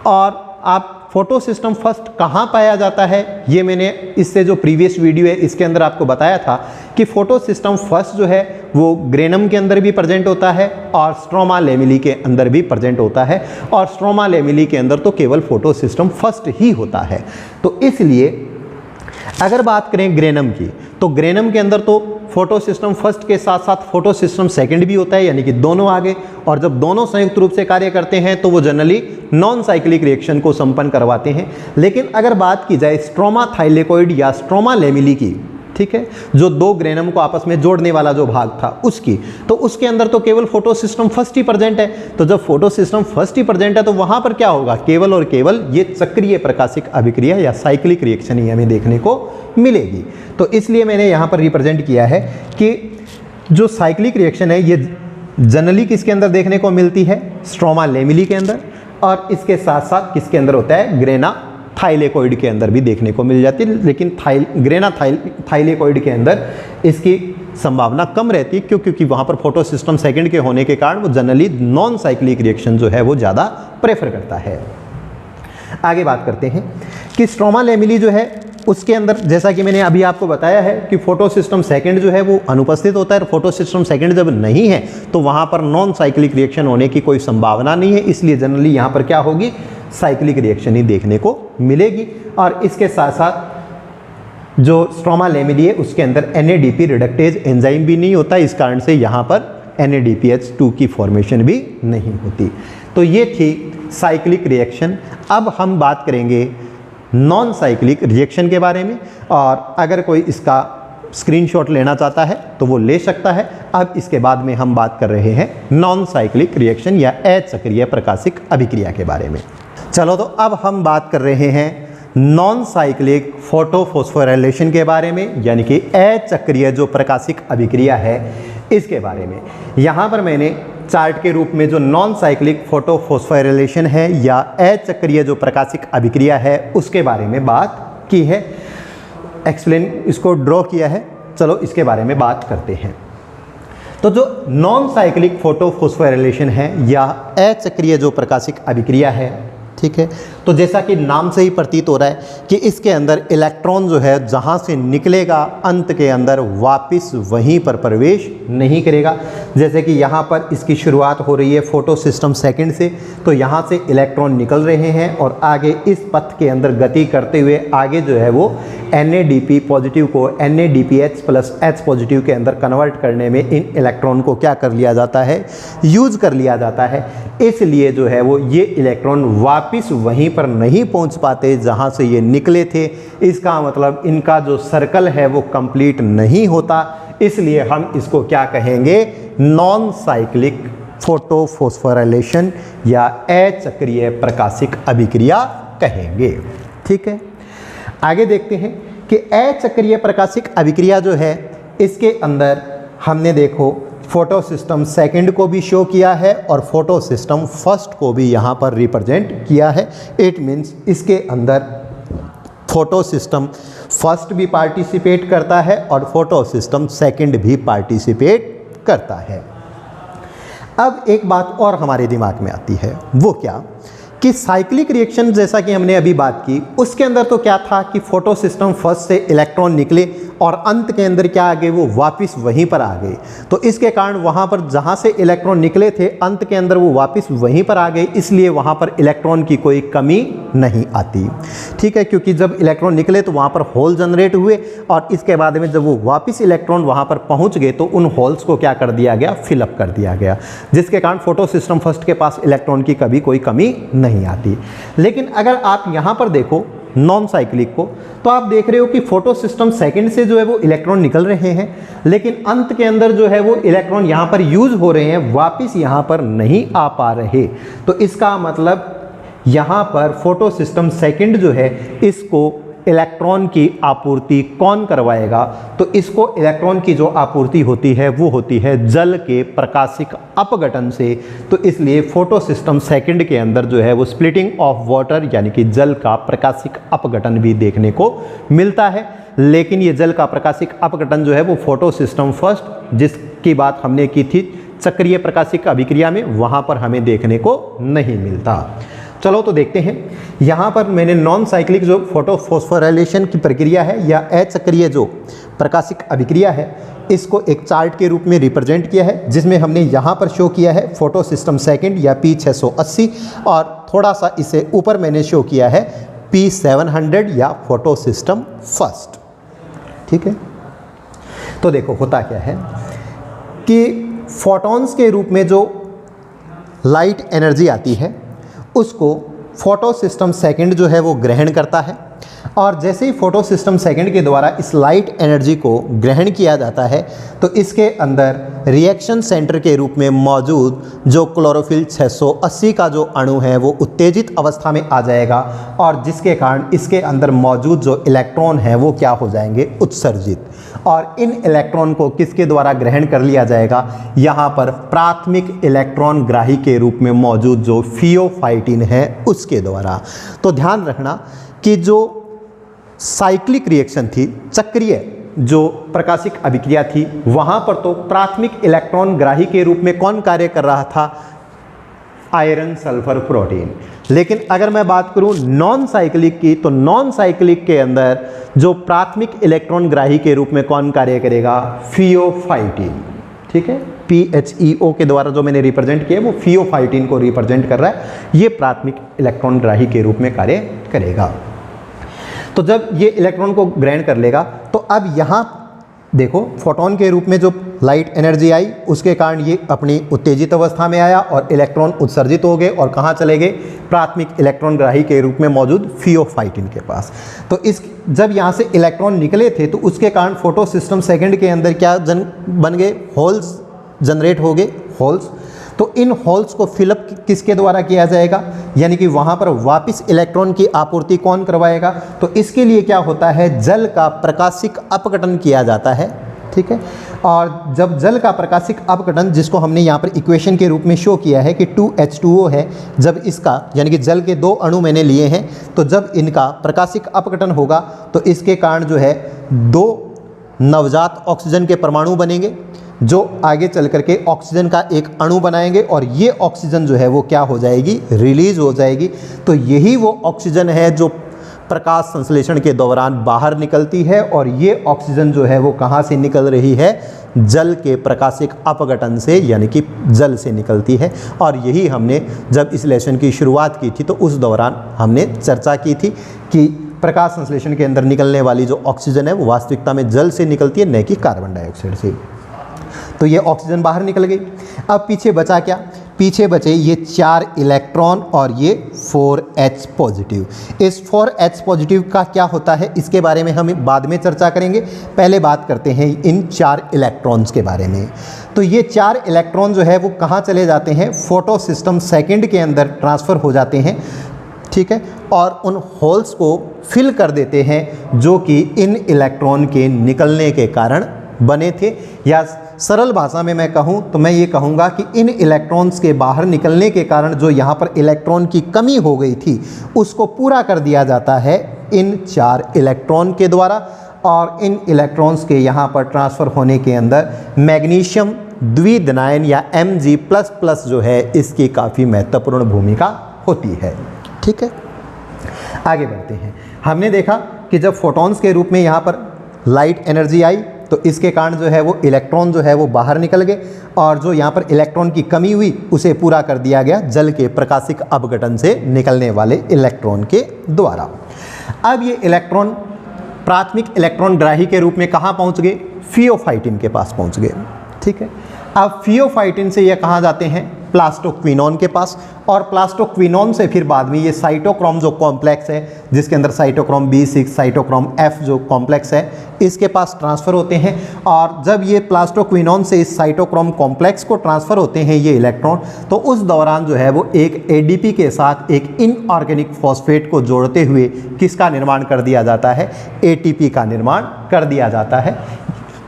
और आप फोटोसिस्टम फर्स्ट कहाँ पाया जाता है, ये मैंने इससे जो प्रीवियस वीडियो है इसके अंदर आपको बताया था कि फोटोसिस्टम फर्स्ट जो है वो ग्रेनम के अंदर भी प्रेजेंट होता है और स्ट्रोमा लेमिली के अंदर भी प्रेजेंट होता है, और स्ट्रोमा लेमिली के अंदर तो केवल फोटोसिस्टम फर्स्ट ही होता है। तो इसलिए अगर बात करें ग्रेनम की, तो ग्रेनम के अंदर तो फोटोसिस्टम फर्स्ट के साथ साथ फोटोसिस्टम सेकंड भी होता है, यानी कि दोनों आगे, और जब दोनों संयुक्त रूप से कार्य करते हैं तो वो जनरली नॉन साइक्लिक रिएक्शन को संपन्न करवाते हैं। लेकिन अगर बात की जाए स्ट्रोमा थाइलेकोइड या स्ट्रोमा लेमिली की, ठीक है, जो दो ग्रेनम को आपस में जोड़ने वाला जो भाग था उसकी, तो उसके अंदर तो केवल फोटोसिस्टम फर्स्ट ही प्रेजेंट है। तो जब फोटोसिस्टम फर्स्ट ही प्रेजेंट है तो वहां पर क्या होगा, केवल और केवल ये चक्रीय प्रकाशिक अभिक्रिया या साइक्लिक रिएक्शन ही हमें देखने को मिलेगी। तो इसलिए मैंने यहाँ पर रिप्रेजेंट किया है कि जो साइक्लिक रिएक्शन है ये जनरली किसके अंदर देखने को मिलती है, स्ट्रोमा लेमिली के अंदर, और इसके साथ साथ किसके अंदर होता है, ग्रेना थाइलेकोइड के अंदर भी देखने को मिल जाती है। लेकिन ग्रेना थाइलेकोइड के अंदर इसकी संभावना कम रहती है, क्योंकि वहाँ पर फोटोसिस्टम सेकंड के होने के कारण वो जनरली नॉन साइक्लिक रिएक्शन जो है वो ज़्यादा प्रेफर करता है। आगे बात करते हैं कि स्ट्रोमा लेमिली जो है उसके अंदर, जैसा कि मैंने अभी आपको बताया है कि फोटोसिस्टम सेकंड जो है वो अनुपस्थित होता है, और फोटोसिस्टम सेकंड जब नहीं है तो वहाँ पर नॉन साइक्लिक रिएक्शन होने की कोई संभावना नहीं है। इसलिए जनरली यहाँ पर क्या होगी, साइक्लिक रिएक्शन ही देखने को मिलेगी। और इसके साथ साथ जो स्ट्रोमा लेमिली है उसके अंदर NADP रिडक्टेज एंजाइम भी नहीं होता, इस कारण से यहाँ पर NADPH2 की फॉर्मेशन भी नहीं होती। तो ये थी साइक्लिक रिएक्शन। अब हम बात करेंगे नॉन साइक्लिक रिएक्शन के बारे में, और अगर कोई इसका स्क्रीनशॉट लेना चाहता है तो वो ले सकता है। अब इसके बाद में हम बात कर रहे हैं नॉन साइक्लिक रिएक्शन या अचक्रीय प्रकाशिक अभिक्रिया के बारे में। चलो, तो अब हम बात कर रहे हैं नॉन साइक्लिक फोटोफॉस्फोराइलेशन के बारे में, यानी कि अचक्रीय जो प्रकाशिक अभिक्रिया है इसके बारे में। यहाँ पर मैंने चार्ट के रूप में जो नॉन साइक्लिक फोटोफॉस्फोराइलेशन है या अचक्रीय जो प्रकाशिक अभिक्रिया है उसके बारे में बात की है, एक्सप्लेन इसको ड्रॉ किया है। चलो इसके बारे में बात करते हैं। तो जो नॉन साइक्लिक फोटोफॉस्फोराइलेशन है या अचक्रीय जो प्रकाशिक अभिक्रिया है, ठीक है, तो जैसा कि नाम से ही प्रतीत हो रहा है कि इसके अंदर इलेक्ट्रॉन जो है जहाँ से निकलेगा अंत के अंदर वापस वहीं पर प्रवेश नहीं करेगा। जैसे कि यहाँ पर इसकी शुरुआत हो रही है फोटोसिस्टम सेकंड से, तो यहाँ से इलेक्ट्रॉन निकल रहे हैं और आगे इस पथ के अंदर गति करते हुए आगे जो है वो NADP पॉजिटिव को NADPH+H पॉजिटिव के अंदर कन्वर्ट करने में इन इलेक्ट्रॉन को क्या कर लिया जाता है, यूज कर लिया जाता है। इसलिए जो है वो ये इलेक्ट्रॉन वापस वहीं पर नहीं पहुंच पाते जहां से ये निकले थे। इसका मतलब इनका जो सर्कल है वो कंप्लीट नहीं होता, इसलिए हम इसको क्या कहेंगे, नॉन साइक्लिक फोटोफॉस्फोराइलेशन या अचक्रीय प्रकाशिक अभिक्रिया कहेंगे। ठीक है, आगे देखते हैं कि अचक्रीय प्रकाशिक अभिक्रिया जो है इसके अंदर हमने देखो फोटोसिस्टम सेकंड को भी शो किया है और फोटोसिस्टम फर्स्ट को भी यहाँ पर रिप्रेजेंट किया है। इट मीन्स इसके अंदर फोटोसिस्टम फर्स्ट भी पार्टिसिपेट करता है और फोटो सिस्टम सेकंड भी पार्टिसिपेट करता है। अब एक बात और हमारे दिमाग में आती है, वो क्या कि साइक्लिक रिएक्शन जैसा कि हमने अभी बात की, उसके अंदर तो क्या था कि फोटो सिस्टम फर्स्ट से इलेक्ट्रॉन निकले और अंत के अंदर क्या आ गए, वो वापस वहीं पर आ गए। तो इसके कारण वहाँ पर जहाँ से इलेक्ट्रॉन निकले थे अंत के अंदर वो वापस वहीं पर आ गए, इसलिए वहाँ पर इलेक्ट्रॉन की कोई कमी नहीं आती। ठीक है, क्योंकि जब इलेक्ट्रॉन निकले तो वहाँ पर होल जनरेट हुए और इसके बाद में जब वो वापस इलेक्ट्रॉन वहाँ पर पहुँच गए तो उन होल्स को क्या कर दिया गया, फिलअप कर दिया गया, जिसके कारण फोटो सिस्टम फर्स्ट के पास इलेक्ट्रॉन की कभी कोई कमी नहीं आती। लेकिन अगर आप यहाँ पर देखो नॉन साइक्लिक को, तो आप देख रहे हो कि फोटो सिस्टम सेकंड से जो है वो इलेक्ट्रॉन निकल रहे हैं, लेकिन अंत के अंदर जो है वो इलेक्ट्रॉन यहाँ पर यूज हो रहे हैं, वापस यहाँ पर नहीं आ पा रहे। तो इसका मतलब यहाँ पर फोटो सिस्टम सेकंड जो है इसको इलेक्ट्रॉन की आपूर्ति कौन करवाएगा, तो इसको इलेक्ट्रॉन की जो आपूर्ति होती है वो होती है जल के प्रकाशिक अपघटन से। तो इसलिए फोटो सिस्टम सेकंड के अंदर जो है वो स्प्लिटिंग ऑफ वाटर यानी कि जल का प्रकाशिक अपघटन भी देखने को मिलता है। लेकिन ये जल का प्रकाशिक अपघटन जो है वो फोटो सिस्टम फर्स्ट जिसकी बात हमने की थी चक्रीय प्रकाशिक अभिक्रिया में, वहाँ पर हमें देखने को नहीं मिलता। चलो तो देखते हैं, यहाँ पर मैंने नॉन साइक्लिक जो फोटो फॉस्फोराइलेशन की प्रक्रिया है या अचक्रीय जो प्रकाशिक अभिक्रिया है, इसको एक चार्ट के रूप में रिप्रेजेंट किया है, जिसमें हमने यहाँ पर शो किया है फोटो सिस्टम सेकंड या P680 और थोड़ा सा इसे ऊपर मैंने शो किया है P700 या फोटो सिस्टम फर्स्ट। ठीक है, तो देखो होता क्या है कि फोटॉन्स के रूप में जो लाइट एनर्जी आती है उसको फोटो सिस्टम सेकंड जो है वो ग्रहण करता है, और जैसे ही फोटो सिस्टम सेकंड के द्वारा इस लाइट एनर्जी को ग्रहण किया जाता है तो इसके अंदर रिएक्शन सेंटर के रूप में मौजूद जो क्लोरोफिल 680 का जो अणु है वो उत्तेजित अवस्था में आ जाएगा, और जिसके कारण इसके अंदर मौजूद जो इलेक्ट्रॉन है वो क्या हो जाएंगे, उत्सर्जित। और इन इलेक्ट्रॉन को किसके द्वारा ग्रहण कर लिया जाएगा, यहाँ पर प्राथमिक इलेक्ट्रॉन ग्राही के रूप में मौजूद जो फियोफाइटिन है उसके द्वारा। तो ध्यान रखना कि जो साइक्लिक रिएक्शन थी, चक्रीय जो प्रकाशिक अभिक्रिया थी, वहाँ पर तो प्राथमिक इलेक्ट्रॉन ग्राही के रूप में कौन कार्य कर रहा था, आयरन सल्फर प्रोटीन। लेकिन अगर मैं बात करूं नॉन साइक्लिक की, तो नॉन साइक्लिक के अंदर जो प्राथमिक इलेक्ट्रॉन ग्राही के रूप में कौन कार्य करेगा, फियोफाइटिन। ठीक है, PHEO के द्वारा जो मैंने रिप्रेजेंट किया वो फियोफाइटिन को रिप्रेजेंट कर रहा है, ये प्राथमिक इलेक्ट्रॉन ग्राही के रूप में कार्य करेगा। तो जब ये इलेक्ट्रॉन को ग्रहण कर लेगा तो अब यहाँ देखो फोटोन के रूप में जो लाइट एनर्जी आई उसके कारण ये अपनी उत्तेजित अवस्था में आया और इलेक्ट्रॉन उत्सर्जित हो गए और कहाँ चले गए, प्राथमिक इलेक्ट्रॉन ग्राही के रूप में मौजूद फियोफाइटिन के पास। तो इस जब यहाँ से इलेक्ट्रॉन निकले थे तो उसके कारण फोटो सिस्टम सेकंड के अंदर क्या बन गए, होल्स जनरेट हो गए, होल्स। तो इन होल्स को फिलअप किसके द्वारा किया जाएगा, यानी कि वहाँ पर वापस इलेक्ट्रॉन की आपूर्ति कौन करवाएगा, तो इसके लिए क्या होता है, जल का प्रकाशिक अपघटन किया जाता है। ठीक है, और जब जल का प्रकाशिक अपघटन, जिसको हमने यहाँ पर इक्वेशन के रूप में शो किया है कि 2H2O है, जब इसका यानी कि जल के दो अणु मैंने लिए हैं, तो जब इनका प्रकाशिक अपघटन होगा तो इसके कारण जो है दो नवजात ऑक्सीजन के परमाणु बनेंगे जो आगे चल करके ऑक्सीजन का एक अणु बनाएंगे, और ये ऑक्सीजन जो है वो क्या हो जाएगी, रिलीज हो जाएगी। तो यही वो ऑक्सीजन है जो प्रकाश संश्लेषण के दौरान बाहर निकलती है, और ये ऑक्सीजन जो है वो कहाँ से निकल रही है, जल के प्रकाशिक अपघटन से, यानी कि जल से निकलती है। और यही हमने जब इस लेसन की शुरुआत की थी तो उस दौरान हमने चर्चा की थी कि प्रकाश संश्लेषण के अंदर निकलने वाली जो ऑक्सीजन है वो वास्तविकता में जल से निकलती है, न कि कार्बन डाइऑक्साइड से। तो ये ऑक्सीजन बाहर निकल गई। अब पीछे बचा क्या, पीछे बचे ये 4 इलेक्ट्रॉन और ये 4H पॉजिटिव। इस 4H पॉजिटिव का क्या होता है इसके बारे में हम बाद में चर्चा करेंगे, पहले बात करते हैं इन 4 इलेक्ट्रॉन्स के बारे में। तो ये 4 इलेक्ट्रॉन जो है वो कहाँ चले जाते हैं, फोटो सिस्टम सेकंड के अंदर ट्रांसफ़र हो जाते हैं। ठीक है, और उन होल्स को फिल कर देते हैं जो कि इन इलेक्ट्रॉन के निकलने के कारण बने थे, या सरल भाषा में मैं कहूँ तो मैं ये कहूँगा कि इन इलेक्ट्रॉन्स के बाहर निकलने के कारण जो यहाँ पर इलेक्ट्रॉन की कमी हो गई थी उसको पूरा कर दिया जाता है इन 4 इलेक्ट्रॉन के द्वारा, और इन इलेक्ट्रॉन्स के यहाँ पर ट्रांसफ़र होने के अंदर मैग्नीशियम द्विधनायन या Mg++ जो है इसकी काफ़ी महत्वपूर्ण भूमिका होती है। ठीक है, आगे बढ़ते हैं। हमने देखा कि जब फोटॉन्स के रूप में यहाँ पर लाइट एनर्जी आई तो इसके कारण जो है वो इलेक्ट्रॉन जो है वो बाहर निकल गए, और जो यहाँ पर इलेक्ट्रॉन की कमी हुई उसे पूरा कर दिया गया जल के प्रकाशिक अपघटन से निकलने वाले इलेक्ट्रॉन के द्वारा। अब ये इलेक्ट्रॉन प्राथमिक इलेक्ट्रॉन ग्राही के रूप में कहाँ पहुँच गए? फियोफाइटिन के पास पहुँच गए। ठीक है, अब फियोफाइटिन से ये कहाँ जाते हैं? प्लास्टोक्विनोन के पास, और प्लास्टोक्विनोन से फिर बाद में ये साइटोक्रोम जो कॉम्प्लेक्स है जिसके अंदर साइटोक्रोम B6 साइटोक्रोम F जो कॉम्प्लेक्स है इसके पास ट्रांसफ़र होते हैं। और जब ये प्लास्टोक्विनोन से इस साइटोक्रोम कॉम्प्लेक्स को ट्रांसफ़र होते हैं ये इलेक्ट्रॉन, तो उस दौरान जो है वो एक ADP के साथ एक इनऑर्गेनिक फॉस्फेट को जोड़ते हुए किसका निर्माण कर दिया जाता है? ATP का निर्माण कर दिया जाता है।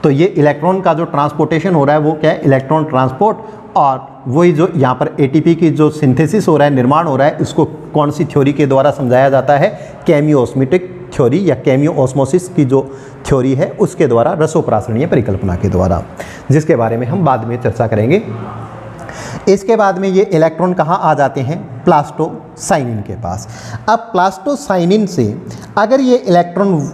तो ये इलेक्ट्रॉन का जो ट्रांसपोर्टेशन हो रहा है वो क्या है? Electron transport. और वही जो यहाँ पर ATP की जो सिंथेसिस हो रहा है, निर्माण हो रहा है, उसको कौन सी थ्योरी के द्वारा समझाया जाता है? केमियोस्मोटिक थ्योरी या केमियोऑस्मोसिस की जो थ्योरी है उसके द्वारा, रसोप्रासरणीय परिकल्पना के द्वारा, जिसके बारे में हम बाद में चर्चा करेंगे। इसके बाद में ये इलेक्ट्रॉन कहाँ आ जाते हैं? प्लास्टोसाइनिन के पास। अब प्लास्टोसाइनिन से अगर ये इलेक्ट्रॉन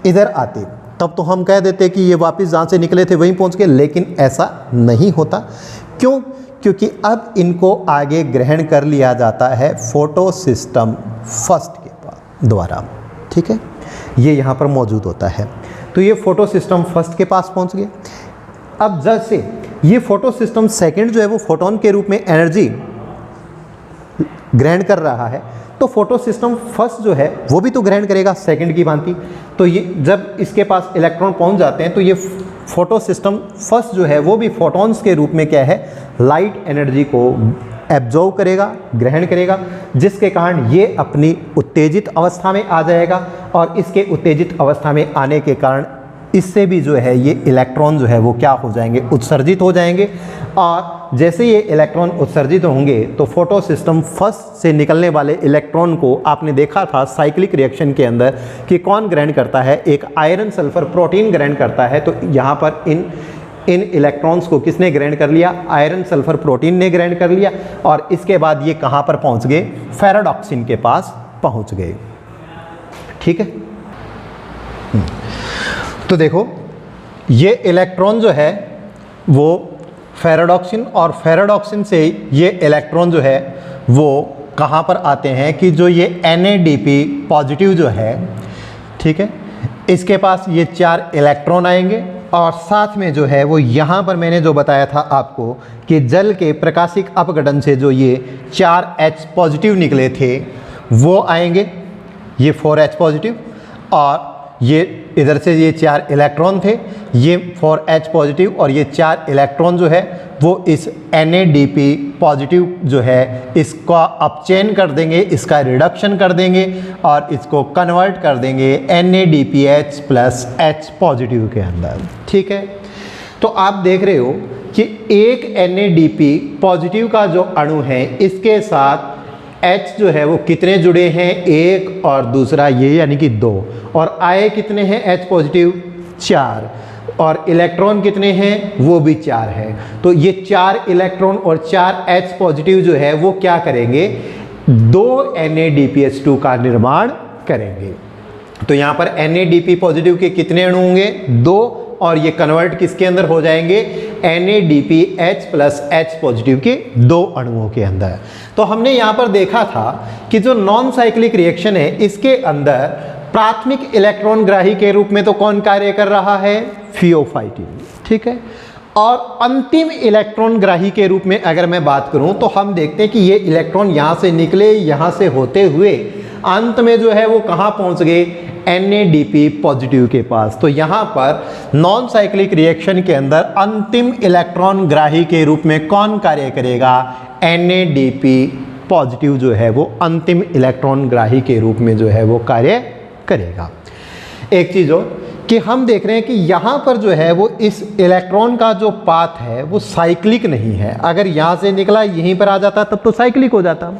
इधर आते तब तो हम कह देते कि ये वापस जहाँ से निकले थे वहीं पहुँच गए, लेकिन ऐसा नहीं होता। क्यों? क्योंकि अब इनको आगे ग्रहण कर लिया जाता है फोटोसिस्टम फर्स्ट के द्वारा। ठीक है, ये यहाँ पर मौजूद होता है। तो ये फोटोसिस्टम फर्स्ट के पास पहुँच गए। अब जैसे ये फोटोसिस्टम सेकंड जो है वो फोटोन के रूप में एनर्जी ग्रहण कर रहा है, तो फोटोसिस्टम फर्स्ट जो है वो भी तो ग्रहण करेगा सेकंड की भांति। तो ये जब इसके पास इलेक्ट्रॉन पहुंच जाते हैं तो ये फोटोसिस्टम फर्स्ट जो है वो भी फोटॉन्स के रूप में क्या है? लाइट एनर्जी को एब्जॉर्व करेगा, ग्रहण करेगा, जिसके कारण ये अपनी उत्तेजित अवस्था में आ जाएगा, और इसके उत्तेजित अवस्था में आने के कारण इससे भी जो है ये इलेक्ट्रॉन जो है वो क्या हो जाएंगे? उत्सर्जित हो जाएंगे। और जैसे ये इलेक्ट्रॉन उत्सर्जित होंगे तो फोटोसिस्टम फर्स्ट से निकलने वाले इलेक्ट्रॉन को आपने देखा था साइक्लिक रिएक्शन के अंदर कि कौन ग्रहण करता है? एक आयरन सल्फर प्रोटीन ग्रहण करता है। तो यहाँ पर इन इलेक्ट्रॉन्स को किसने ग्रहण कर लिया? आयरन सल्फर प्रोटीन ने ग्रहण कर लिया, और इसके बाद ये कहाँ पर पहुँच गए? फेराडॉक्सिन के पास पहुँच गए। ठीक है, तो देखो ये इलेक्ट्रॉन जो है वो फेराडॉक्सिन, और फेराडॉक्सिन से ये इलेक्ट्रॉन जो है वो कहाँ पर आते हैं कि जो ये NADP पॉजिटिव जो है, ठीक है, इसके पास ये 4 इलेक्ट्रॉन आएंगे, और साथ में जो है वो यहाँ पर मैंने जो बताया था आपको कि जल के प्रकाशिक अपघटन से जो ये 4H पॉजिटिव निकले थे वो आएंगे, ये 4H पॉजिटिव, और ये इधर से ये 4 इलेक्ट्रॉन थे, ये 4H पॉजिटिव, और ये 4 इलेक्ट्रॉन जो है वो इस NADP पॉजिटिव जो है इसका अपचयन कर देंगे, इसका रिडक्शन कर देंगे, और इसको कन्वर्ट कर देंगे NADPH+H पॉजिटिव के अंदर। ठीक है, तो आप देख रहे हो कि एक NADP पॉजिटिव का जो अणु है इसके साथ H जो है वो कितने जुड़े हैं? 1, और दूसरा ये यानी कि 2, और आए कितने हैं H पॉजिटिव? 4, और इलेक्ट्रॉन कितने हैं? वो भी 4 है। तो ये 4 इलेक्ट्रॉन और 4 H पॉजिटिव जो है वो क्या करेंगे? 2 NADPH2 का निर्माण करेंगे। तो यहाँ पर NADP पॉजिटिव के कितने अणु होंगे? 2, और ये कन्वर्ट किसके अंदर हो जाएंगे? NADPH+H पॉजिटिव के 2 अणुओं के अंदर। तो हमने यहाँ पर देखा था कि जो नॉन साइक्लिक रिएक्शन है इसके अंदर प्राथमिक इलेक्ट्रॉन ग्राही के रूप में तो कौन कार्य कर रहा है? फियोफाइटिन। ठीक है, और अंतिम इलेक्ट्रॉन ग्राही के रूप में अगर मैं बात करूं तो हम देखते हैं कि ये इलेक्ट्रॉन यहाँ से निकले, यहाँ से होते हुए अंत में जो है वो कहाँ पहुँच गए? NADP पॉजिटिव के पास। तो यहाँ पर नॉन साइक्लिक रिएक्शन के अंदर अंतिम इलेक्ट्रॉन ग्राही के रूप में कौन कार्य करेगा? NADP पॉजिटिव जो है वो अंतिम इलेक्ट्रॉन ग्राही के रूप में जो है वो कार्य करेगा। एक चीज़ हो कि हम देख रहे हैं कि यहाँ पर जो है वो इस इलेक्ट्रॉन का जो पाथ है वो साइक्लिक नहीं है। अगर यहाँ से निकला यहीं पर आ जाता तब तो साइक्लिक हो जाता,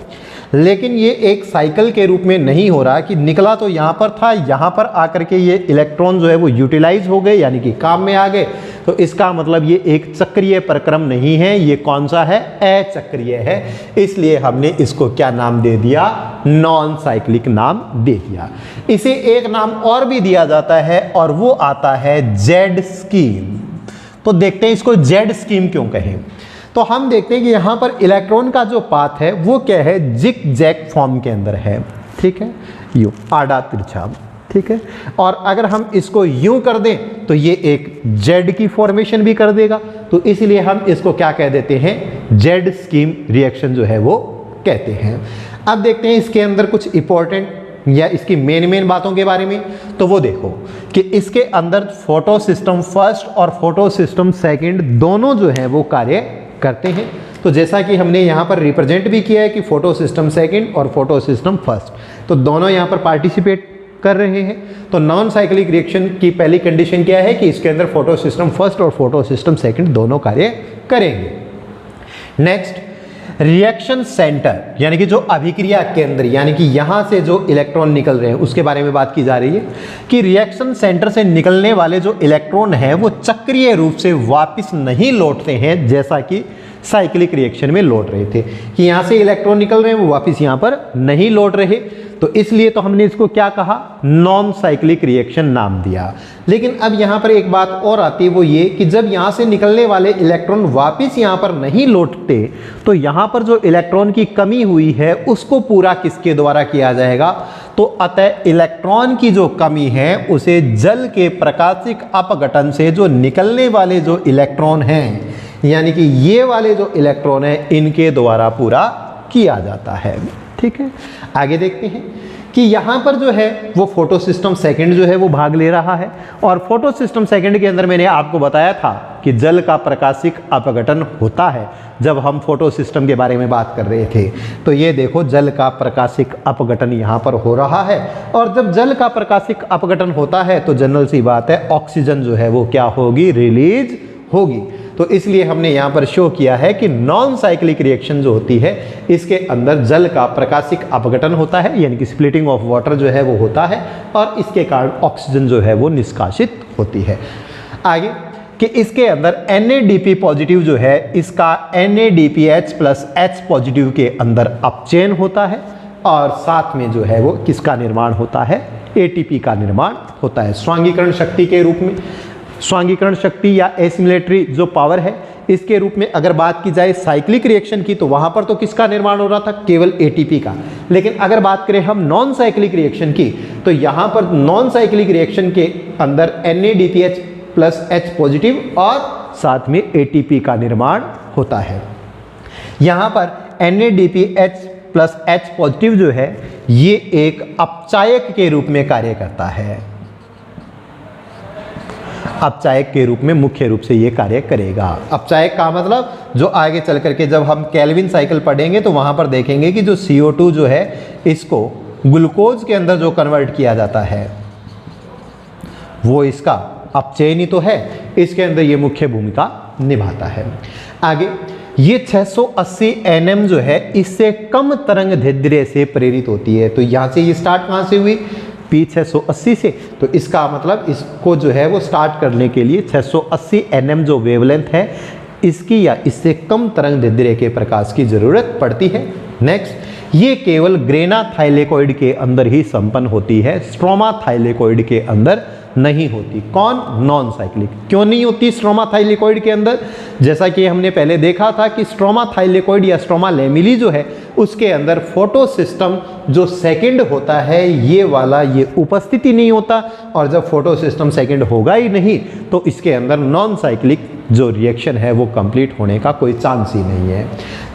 लेकिन ये एक साइकिल के रूप में नहीं हो रहा कि निकला तो यहाँ पर था, यहाँ पर आकर के ये इलेक्ट्रॉन जो है वो यूटिलाइज हो गए यानी कि काम में आ गए। तो इसका मतलब ये एक चक्रीय प्रक्रम नहीं है, ये कौन सा है, अचक्रीय है। इसलिए हमने इसको क्या नाम दे दिया, नॉन साइक्लिक नाम दे दिया। इसे एक नाम और भी दिया जाता है और वो आता है जेड स्कीम। तो देखते हैं इसको जेड स्कीम क्यों कहें। तो हम देखते हैं कि यहाँ पर इलेक्ट्रॉन का जो पाथ है वो क्या है, जिग जैग फॉर्म के अंदर है, ठीक है, यूं आड़ा तिरछा, ठीक है। और अगर हम इसको यूं कर दें तो ये एक जेड की फॉर्मेशन भी कर देगा। तो इसलिए हम इसको क्या कह देते हैं, जेड स्कीम रिएक्शन जो है वो कहते हैं। अब देखते हैं इसके अंदर कुछ इंपॉर्टेंट या इसकी मेन बातों के बारे में। तो वो देखो कि इसके अंदर फोटो सिस्टम फर्स्ट और फोटो सिस्टम सेकंड दोनों जो है वो कार्य करते हैं। तो जैसा कि हमने यहाँ पर रिप्रेजेंट भी किया है कि फोटो सिस्टम सेकंड और फोटो सिस्टम फर्स्ट, तो दोनों यहाँ पर पार्टिसिपेट कर रहे हैं। तो नॉन साइक्लिक रिएक्शन की पहली कंडीशन क्या है कि इसके अंदर फोटो सिस्टम फर्स्ट और फोटो सिस्टम सेकंड दोनों कार्य करेंगे। नेक्स्ट, रिएक्शन सेंटर यानी कि जो अभिक्रिया केंद्र यानी कि यहाँ से जो इलेक्ट्रॉन निकल रहे हैं उसके बारे में बात की जा रही है कि रिएक्शन सेंटर से निकलने वाले जो इलेक्ट्रॉन हैं वो चक्रीय रूप से वापस नहीं लौटते हैं, जैसा कि साइक्लिक रिएक्शन में लौट रहे थे कि यहाँ से इलेक्ट्रॉन निकल रहे हैं वो वापस यहाँ पर नहीं लौट रहे। तो इसलिए तो हमने इसको क्या कहा, नॉन साइक्लिक रिएक्शन नाम दिया। लेकिन अब यहाँ पर एक बात और आती है, वो ये कि जब यहाँ से निकलने वाले इलेक्ट्रॉन वापस यहाँ पर नहीं लौटते तो यहाँ पर जो इलेक्ट्रॉन की कमी हुई है उसको पूरा किसके द्वारा किया जाएगा। तो अतः इलेक्ट्रॉन की जो कमी है उसे जल के प्रकाशिक अपघटन से जो निकलने वाले जो इलेक्ट्रॉन हैं यानी कि ये वाले जो इलेक्ट्रॉन है इनके द्वारा पूरा किया जाता है, ठीक है। आगे देखते हैं कि यहाँ पर जो है वो फोटो सिस्टम सेकंड जो है वो भाग ले रहा है और फोटो सिस्टम सेकंड के अंदर मैंने आपको बताया था कि जल का प्रकाशिक अपघटन होता है जब हम फोटो सिस्टम के बारे में बात कर रहे थे। तो ये देखो जल का प्रकाशिक अपघटन यहाँ पर हो रहा है और जब जल का प्रकाशिक अपघटन होता है तो जनरल सी बात है ऑक्सीजन जो है वो क्या होगी, रिलीज होगी। तो इसलिए हमने यहाँ पर शो किया है कि नॉन साइक्लिक रिएक्शन जो होती है इसके अंदर जल का प्रकाशिक अपघटन होता है यानी कि स्प्लिटिंग ऑफ वाटर जो है वो होता है और इसके कारण ऑक्सीजन जो है वो निष्कासित होती है। आगे कि इसके अंदर NADP पॉजिटिव जो है इसका NADPH प्लस H पॉजिटिव के अंदर अपचयन होता है और साथ में जो है वो किसका निर्माण होता है, ATP का निर्माण होता है स्वांगीकरण शक्ति के रूप में। स्वांगीकरण शक्ति या एसिमिलेटरी जो पावर है इसके रूप में अगर बात की जाए साइक्लिक रिएक्शन की तो वहां पर तो किसका निर्माण हो रहा था, केवल ATP का। लेकिन अगर बात करें हम नॉन साइक्लिक रिएक्शन की तो यहां पर नॉन साइक्लिक रिएक्शन के अंदर NADPH प्लस H पॉजिटिव और साथ में ATP का निर्माण होता है। यहां पर NADPH प्लस H पॉजिटिव जो है ये एक अपचायक के रूप में कार्य करता है, अपचायक के रूप में मुख्य रूप से ये कार्य करेगा। अपचायक का मतलब जो आगे चल करके जब हम केल्विन साइकिल पढ़ेंगे तो वहां पर देखेंगे कि जो CO2 जो है इसको ग्लूकोज के अंदर जो कन्वर्ट किया जाता है वो इसका अपचयनी तो है, इसके अंदर ये मुख्य भूमिका निभाता है। आगे ये 680 nm जो है इससे कम तरंग दैर्ध्य से प्रेरित होती है। तो यहाँ से ये स्टार्ट कहाँ से हुई, P680 से। तो इसका मतलब इसको जो है वो स्टार्ट करने के लिए 680 nm जो वेवलेंथ है इसकी या इससे कम तरंग दैर्ध्य के प्रकाश की जरूरत पड़ती है। नेक्स्ट, ये केवल ग्रेना थाइलेकोइड के अंदर ही संपन्न होती है, स्ट्रोमा थाइलेकोइड के अंदर नहीं होती। कौन, नॉन साइक्लिक। क्यों नहीं होती स्ट्रोमा थाइलेकोइड के अंदर, जैसा कि हमने पहले देखा था कि स्ट्रोमा थाइलेकोइड या स्ट्रोमा लैमेली जो है उसके अंदर फोटो सिस्टम जो सेकंड होता है ये वाला ये उपस्थिति नहीं होता और जब फोटो सिस्टम सेकंड होगा ही नहीं तो इसके अंदर नॉन साइक्लिक जो रिएक्शन है वो कंप्लीट होने का कोई चांस ही नहीं है।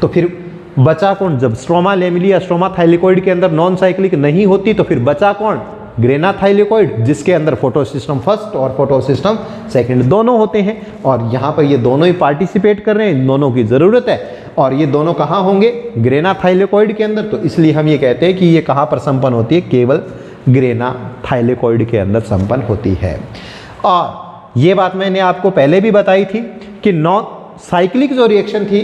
तो फिर बचा कौन, जब स्ट्रोमा लैमेली या स्ट्रोमा थाइलेकोइड के अंदर नॉन साइक्लिक नहीं होती तो फिर बचा कौन, ग्रेना थाइलेकोइड, जिसके अंदर फोटो सिस्टम फर्स्ट और फोटो सिस्टम सेकंड दोनों होते हैं और यहाँ पर ये दोनों ही पार्टिसिपेट कर रहे हैं, इन दोनों की ज़रूरत है। और ये दोनों कहाँ होंगे, ग्रेना थाइलेकोइड के अंदर। तो इसलिए हम ये कहते हैं कि ये कहाँ पर संपन्न होती है, केवल ग्रेना थाइलेकोइड के अंदर संपन्न होती है। और ये बात मैंने आपको पहले भी बताई थी कि नॉन साइक्लिक जो रिएक्शन थी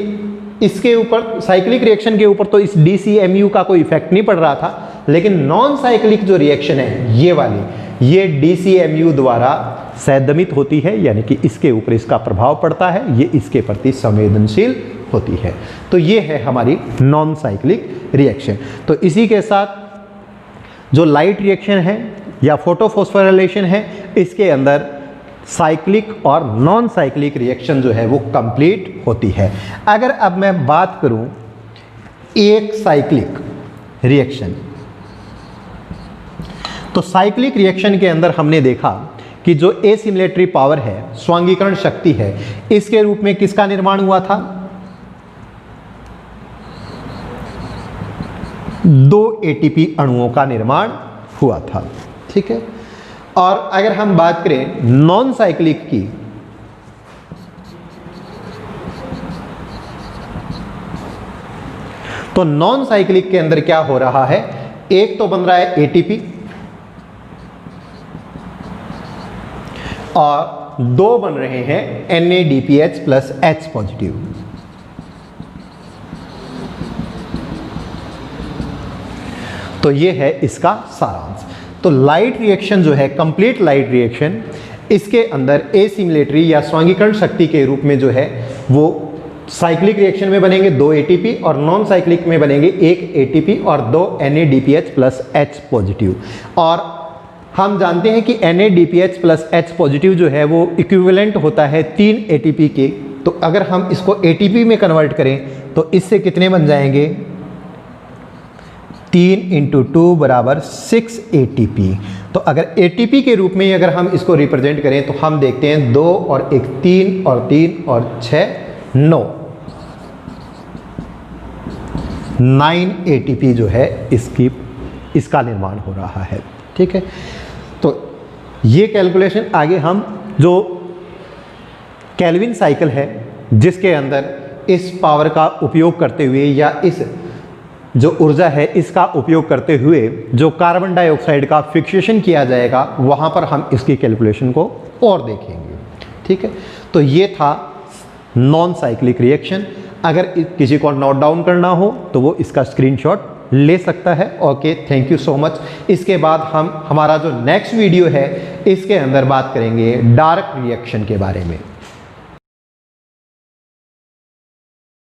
इसके ऊपर साइक्लिक रिएक्शन के ऊपर तो इस DCMU का कोई इफेक्ट नहीं पड़ रहा था, लेकिन नॉन साइक्लिक जो रिएक्शन है ये वाली, ये DCMU द्वारा संदमित होती है, यानी कि इसके ऊपर इसका प्रभाव पड़ता है, ये इसके प्रति संवेदनशील होती है। तो ये है हमारी नॉन साइक्लिक रिएक्शन। तो इसी के साथ जो लाइट रिएक्शन है या फोटोफॉस्फोराइलेशन है, इसके अंदर साइक्लिक और नॉन साइक्लिक रिएक्शन जो है वो कंप्लीट होती है। अगर अब मैं बात करूं एक साइक्लिक रिएक्शन, तो साइक्लिक रिएक्शन के अंदर हमने देखा कि जो एसिमिलेटरी पावर है, स्वांगीकरण शक्ति है, इसके रूप में किसका निर्माण हुआ था? 2 ATP अणुओं का निर्माण हुआ था। ठीक है। और अगर हम बात करें नॉन साइक्लिक की, तो नॉन साइक्लिक के अंदर क्या हो रहा है? एक तो बन रहा है ATP और 2 बन रहे हैं NADPH प्लस H पॉजिटिव। तो ये है इसका सारांश। तो लाइट रिएक्शन जो है, कंप्लीट लाइट रिएक्शन, इसके अंदर एसिमिलेटरी या स्वांगीकरण शक्ति के रूप में जो है वो साइक्लिक रिएक्शन में बनेंगे 2 ATP और नॉन साइक्लिक में बनेंगे 1 ATP और 2 NADPH प्लस H पॉजिटिव। और हम जानते हैं कि NADPH प्लस H पॉजिटिव जो है वो इक्विवेलेंट होता है 3 ATP के। तो अगर हम इसको ATP में कन्वर्ट करें तो इससे कितने बन जाएंगे? 3 × 2 बराबर 6 ATP। तो अगर ATP के रूप में अगर हम इसको रिप्रेजेंट करें तो हम देखते हैं 2 और 1 3 और 3 और 6 9 9 ATP जो है इसका निर्माण हो रहा है। ठीक है। तो ये कैलकुलेशन आगे हम जो केल्विन साइकिल है जिसके अंदर इस पावर का उपयोग करते हुए या इस जो ऊर्जा है इसका उपयोग करते हुए जो कार्बन डाइऑक्साइड का फिक्सेशन किया जाएगा, वहाँ पर हम इसकी कैलकुलेशन को और देखेंगे। ठीक है। तो ये था नॉन साइक्लिक रिएक्शन। अगर किसी को नोट डाउन करना हो तो वो इसका स्क्रीनशॉट ले सकता है। Okay, thank you so much. इसके बाद हमारा जो नेक्स्ट वीडियो है इसके अंदर बात करेंगे डार्क रिएक्शन के बारे में।